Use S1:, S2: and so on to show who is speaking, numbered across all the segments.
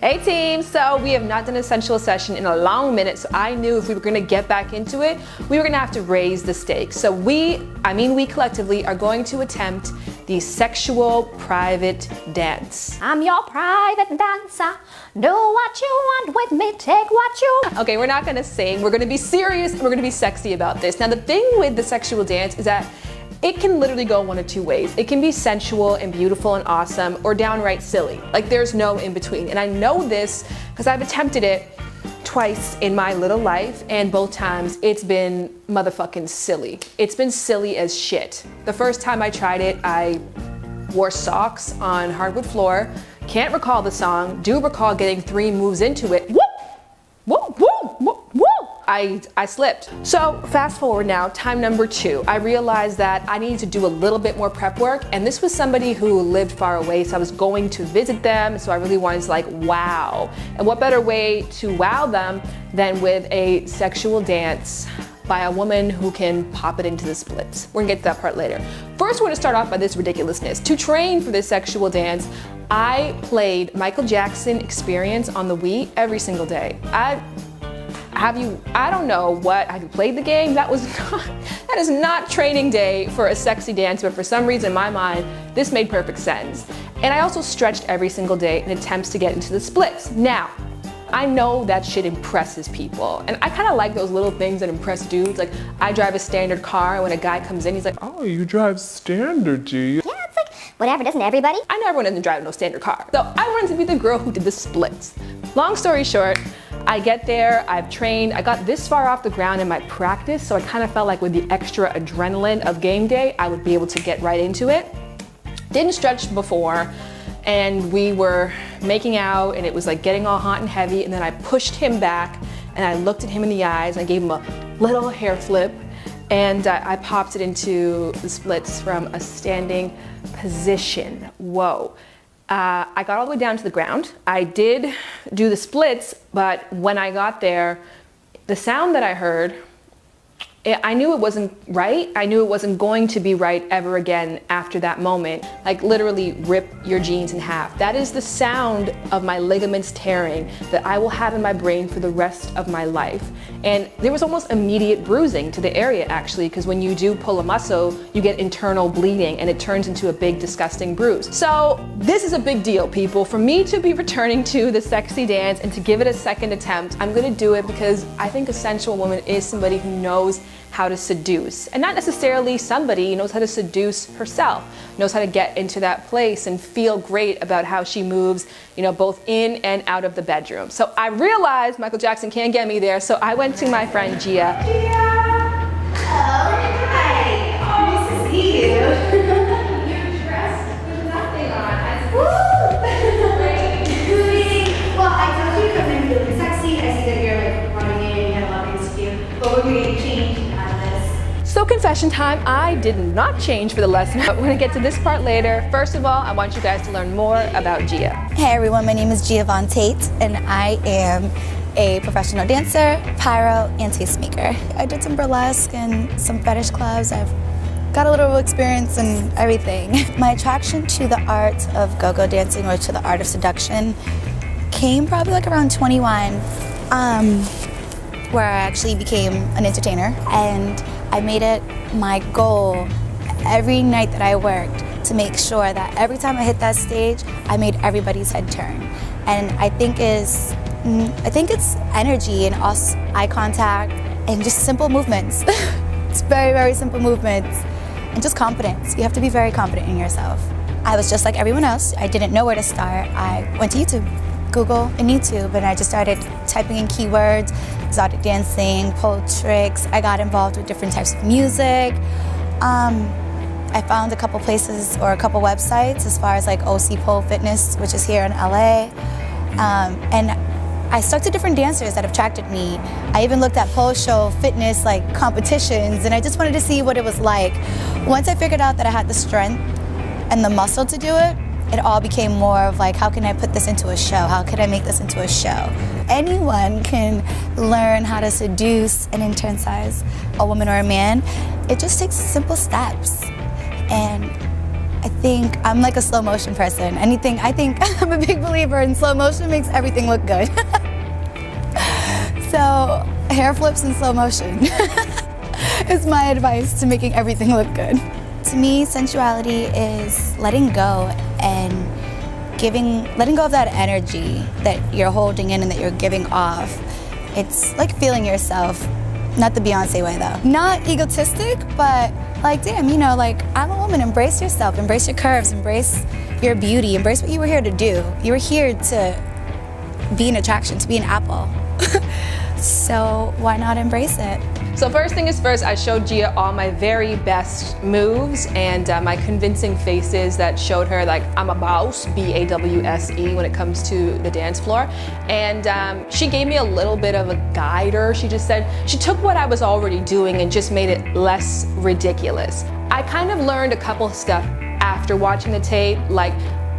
S1: Hey team, so we have not done a sensual session in a long minute, so I knew if we were gonna get back into it, we were gonna have to raise the stakes. So we collectively are going to attempt the sexual private dance.
S2: I'm your private dancer. Do what you want with me, take what you...
S1: Okay, we're not gonna sing, we're gonna be serious and we're gonna be sexy about this. Now the thing with the sexual dance is that it can literally go one of two ways. It can be sensual and beautiful and awesome, or downright silly. Like there's no in between. And I know this because I've attempted it twice in my little life, and both times it's been motherfucking silly. It's been silly as shit. The first time I tried it, I wore socks on hardwood floor. Can't recall the song, do recall getting 3 moves into it. Whoop! Whoop, whoop, whoop, whoop! I slipped. So fast forward now, time number 2. I realized that I needed to do a little bit more prep work, and this was somebody who lived far away, so I was going to visit them, so I really wanted to like wow. And what better way to wow them than with a sexual dance by a woman who can pop it into the splits. We're gonna get to that part later. First, we're gonna start off by this ridiculousness. To train for this sexual dance, I played Michael Jackson Experience on the Wii every single day. I don't know what, have you played the game? That is not training day for a sexy dance, but for some reason in my mind, this made perfect sense. And I also stretched every single day in attempts to get into the splits. Now, I know that shit impresses people, and I kind of like those little things that impress dudes. Like, I drive a standard car, and when a guy comes in, he's like,
S3: "Oh, you drive standard, do you?"
S2: Yeah, it's like, whatever, doesn't everybody?
S1: I never wanted to drive no standard car. So I wanted to be the girl who did the splits. Long story short, I get there, I've trained, I got this far off the ground in my practice, so I kind of felt like with the extra adrenaline of game day, I would be able to get right into it. Didn't stretch before, and we were making out, and it was like getting all hot and heavy, and then I pushed him back, and I looked at him in the eyes, and I gave him a little hair flip, and I popped it into the splits from a standing position. Whoa. I got all the way down to the ground. I did do the splits, but when I got there, the sound that I heard, I knew it wasn't right. I knew it wasn't going to be right ever again after that moment. Like literally rip your jeans in half. That is the sound of my ligaments tearing that I will have in my brain for the rest of my life. And there was almost immediate bruising to the area actually, because when you do pull a muscle, you get internal bleeding and it turns into a big disgusting bruise. So this is a big deal, people. For me to be returning to the sexy dance and to give it a second attempt, I'm gonna do it because I think a sensual woman is somebody who knows how to seduce, and not necessarily somebody who knows how to seduce herself, knows how to get into that place and feel great about how she moves, you know, both in and out of the bedroom. So I realized Michael Jackson can't get me there, so I went to my friend Gia.
S4: Gia! Oh, hi! Oh, nice to see you. You're dressed with nothing on. Woo! Great. Well, I told you to come in really sexy. I see that you're like running in, you had a lot of things to do, but we're gonna get changed.
S1: So confession time, I did not change for the lesson. We're gonna get to this part later. First of all, I want you guys to learn more about Gia.
S5: Hey everyone, my name is Gia Von Tate, and I am a professional dancer, pyro, and tastemaker. I did some burlesque and some fetish clubs. I've got a little experience in everything. My attraction to the art of go-go dancing, or to the art of seduction, came probably like around 21, where I actually became an entertainer, and I made it my goal every night that I worked to make sure that every time I hit that stage, I made everybody's head turn. And I think it's energy and also eye contact and just simple movements. It's very, very simple movements, and just confidence. You have to be very confident in yourself. I was just like everyone else. I didn't know where to start. I went to YouTube, Google and YouTube, and I just started typing in keywords, exotic dancing, pole tricks. I got involved with different types of music. I found a couple places or a couple websites as far as like OC Pole Fitness, which is here in LA. And I stuck to different dancers that attracted me. I even looked at pole show fitness like competitions, and I just wanted to see what it was like. Once I figured out that I had the strength and the muscle to do it, it all became more of like, how can I put this into a show? How can I make this into a show? Anyone can learn how to seduce and intensize a woman or a man. It just takes simple steps. And I think I'm like a slow motion person. I think I'm a big believer in slow motion makes everything look good. So hair flips in slow motion is my advice to making everything look good. To me, sensuality is letting go and letting go of that energy that you're holding in and that you're giving off. It's like feeling yourself, not the Beyonce way though. Not egotistic, but like, damn, you know, like, I'm a woman, embrace yourself, embrace your curves, embrace your beauty, embrace what you were here to do. You were here to be an attraction, to be an apple. So why not embrace it?
S1: So first thing is first, I showed Gia all my very best moves and my convincing faces that showed her like I'm a boss, B-A-W-S-E, when it comes to the dance floor. And she gave me a little bit of a guider. She just said, she took what I was already doing and just made it less ridiculous. I kind of learned a couple stuff after watching the tape, like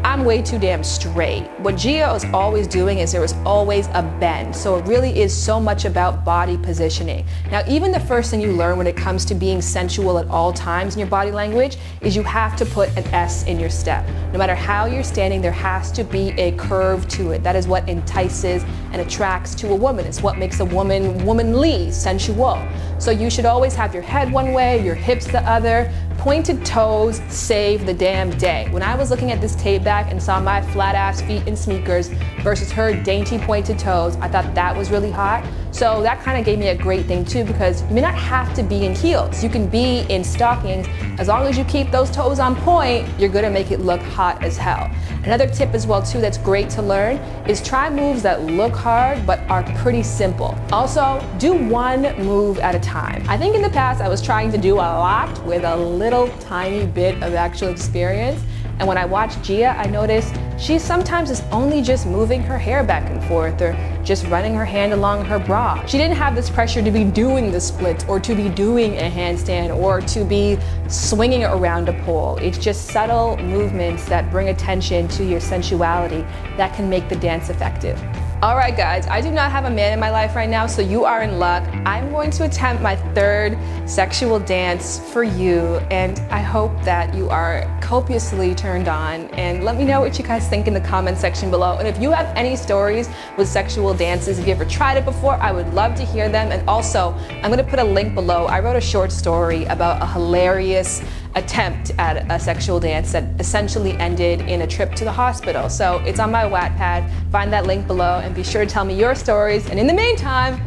S1: I'm way too damn straight. What Gia was always doing is there was always a bend. So it really is so much about body positioning. Now, even the first thing you learn when it comes to being sensual at all times in your body language is you have to put an S in your step. No matter how you're standing, there has to be a curve to it. That is what entices and attracts to a woman. It's what makes a woman womanly, sensual. So you should always have your head one way, your hips the other. Pointed toes save the damn day. When I was looking at this tape back and saw my flat ass feet in sneakers versus her dainty pointed toes, I thought that was really hot. So that kind of gave me a great thing too, because you may not have to be in heels. You can be in stockings. As long as you keep those toes on point, you're gonna make it look hot as hell. Another tip as well too that's great to learn is try moves that look hard but are pretty simple. Also, do one move at a time. I think in the past I was trying to do a lot with a little tiny bit of actual experience. And when I watched Gia, I noticed she sometimes is only just moving her hair back and forth or just running her hand along her bra. She didn't have this pressure to be doing the splits or to be doing a handstand or to be swinging around a pole. It's just subtle movements that bring attention to your sensuality that can make the dance effective. All right, guys, I do not have a man in my life right now, so you are in luck. I'm going to attempt my third sexual dance for you, and I hope that you are copiously turned on. And let me know what you guys think in the comment section below. And if you have any stories with sexual dances, if you ever tried it before, I would love to hear them. And also, I'm gonna put a link below. I wrote a short story about a hilarious attempt at a sexual dance that essentially ended in a trip to the hospital. So it's on my Wattpad. Find that link below and be sure to tell me your stories. And in the meantime,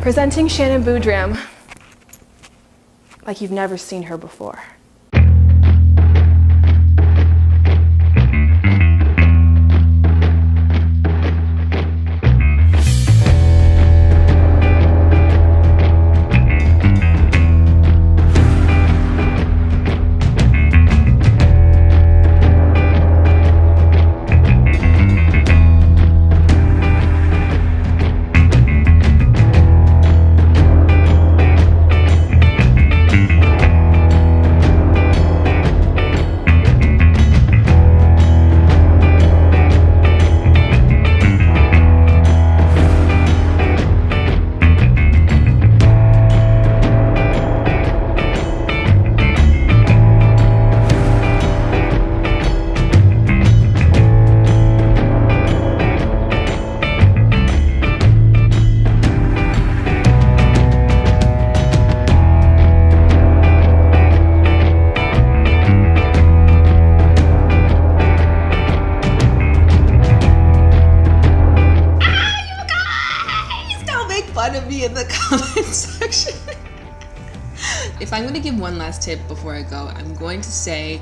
S1: presenting Shannon Boodram like you've never seen her before.
S6: To be in the comment section. If I'm going to give one last tip before I go, I'm going to say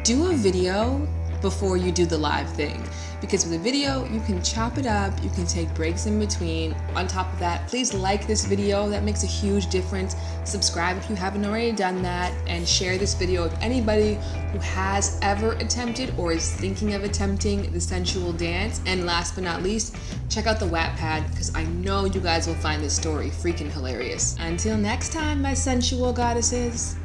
S6: do a video before you do the live thing, because with a video you can chop it up, you can take breaks in between. On top of that, please like this video. That makes a huge difference. Subscribe if you haven't already done that, and share this video with anybody who has ever attempted or is thinking of attempting the sensual dance. And last but not least, check out the Wattpad, because I know you guys will find this story freaking hilarious. Until next time, my sensual goddesses.